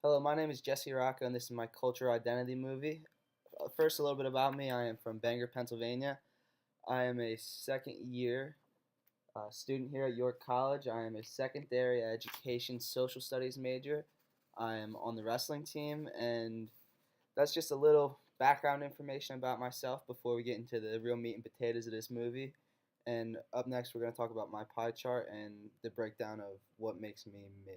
Hello, my name is Jesse Rocco, and this is my cultural identity movie. First, a little bit about me. I am from Bangor, Pennsylvania. I am a second year student here at York College. I am a secondary education social studies major. I am on the wrestling team, and that's just a little background information about myself before we get into the real meat and potatoes of this movie. And up next, we're going to talk about my pie chart and the breakdown of what makes me me.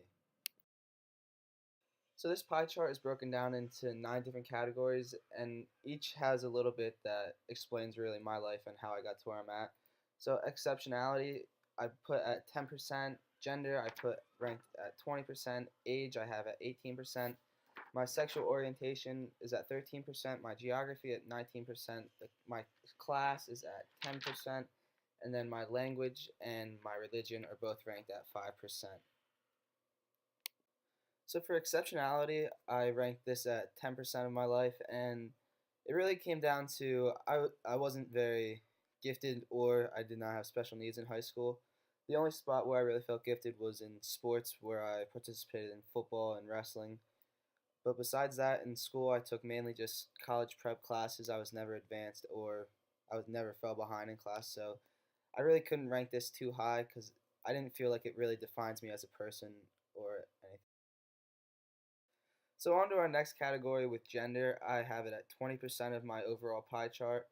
So this pie chart is broken down into 9 different categories, and each has a little bit that explains really my life and how I got to where I'm at. So exceptionality, I put at 10%. Gender, I put ranked at 20%. Age, I have at 18%. My sexual orientation is at 13%. My geography at 19%. My class is at 10%. And then my language and my religion are both ranked at 5%. So for exceptionality, I ranked this at 10% of my life, and it really came down to I wasn't very gifted, or I did not have special needs in high school. The only spot where I really felt gifted was in sports, where I participated in football and wrestling. But besides that, in school, I took mainly just college prep classes. I was never advanced, or I was never fell behind in class. So I really couldn't rank this too high because I didn't feel like it really defines me as a person or anything. So on to our next category with gender. I have it at 20% of my overall pie chart.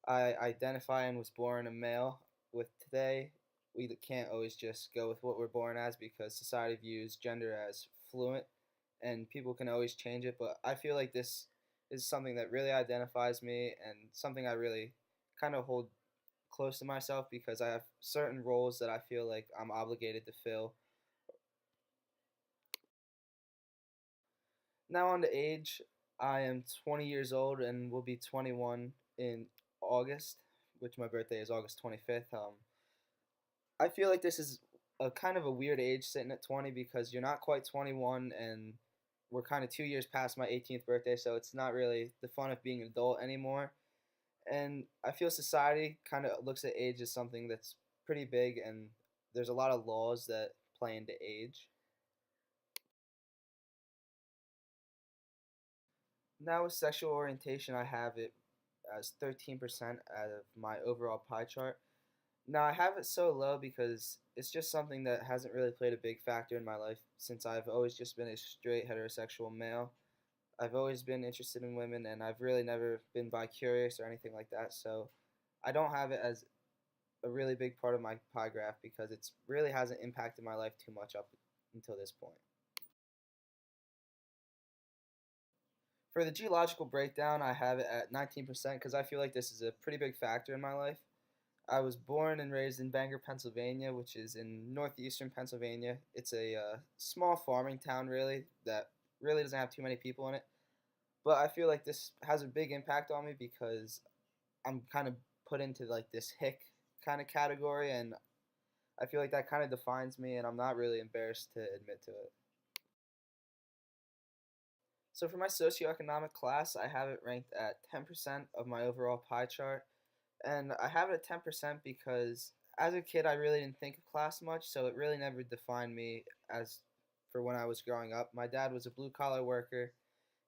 I identify and was born a male. With today, we can't always just go with what we're born as because society views gender as fluent and people can always change it. But I feel like this is something that really identifies me and something I really kind of hold close to myself because I have certain roles that I feel like I'm obligated to fill. Now on to age. I am 20 years old and will be 21 in August, which my birthday is August 25th. I feel like this is a kind of a weird age sitting at 20 because you're not quite 21 and we're kind of 2 years past my 18th birthday, so it's not really the fun of being an adult anymore. And I feel society kind of looks at age as something that's pretty big, and there's a lot of laws that play into age. Now with sexual orientation, I have it as 13% out of my overall pie chart. Now I have it so low because it's just something that hasn't really played a big factor in my life since I've always just been a straight heterosexual male. I've always been interested in women and I've really never been bi-curious or anything like that. So I don't have it as a really big part of my pie graph because it's really hasn't impacted my life too much up until this point. For the geological breakdown, I have it at 19% because I feel like this is a pretty big factor in my life. I was born and raised in Bangor, Pennsylvania, which is in northeastern Pennsylvania. It's a small farming town, really, that really doesn't have too many people in it. But I feel like this has a big impact on me because I'm kind of put into like this hick kind of category, and I feel like that kind of defines me, and I'm not really embarrassed to admit to it. So for my socioeconomic class, I have it ranked at 10% of my overall pie chart. And I have it at 10% because as a kid, I really didn't think of class much, so it really never defined me as for when I was growing up. My dad was a blue collar worker.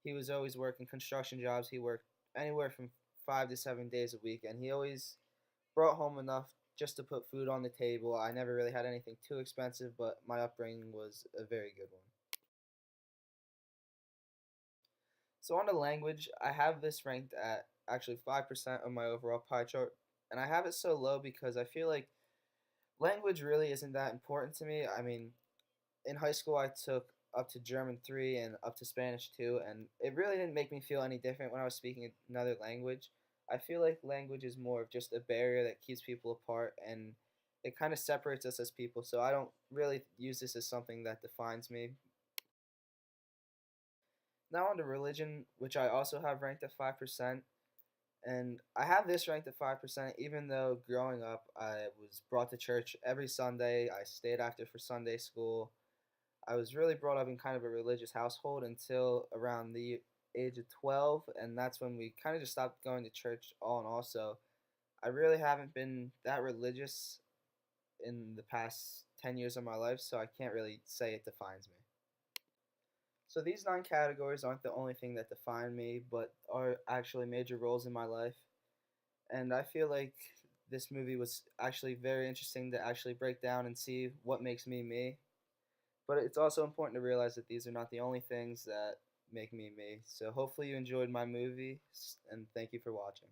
He was always working construction jobs. He worked anywhere from 5 to 7 days a week, and he always brought home enough just to put food on the table. I never really had anything too expensive, but my upbringing was a very good one. So on to language, I have this ranked at actually 5% of my overall pie chart, and I have it so low because I feel like language really isn't that important to me. I mean, in high school, I took up to German 3 and up to Spanish 2, and it really didn't make me feel any different when I was speaking another language. I feel like language is more of just a barrier that keeps people apart, and it kind of separates us as people, so I don't really use this as something that defines me. Now on to religion, which I also have ranked at 5%. And I have this ranked at 5%, even though growing up I was brought to church every Sunday. I stayed after for Sunday school. I was really brought up in kind of a religious household until around the age of 12, and that's when we kind of just stopped going to church all in all. So I really haven't been that religious in the past 10 years of my life, so I can't really say it defines me. So these 9 categories aren't the only thing that define me, but are actually major roles in my life. And I feel like this movie was actually very interesting to actually break down and see what makes me me. But it's also important to realize that these are not the only things that make me me. So hopefully you enjoyed my movie, and thank you for watching.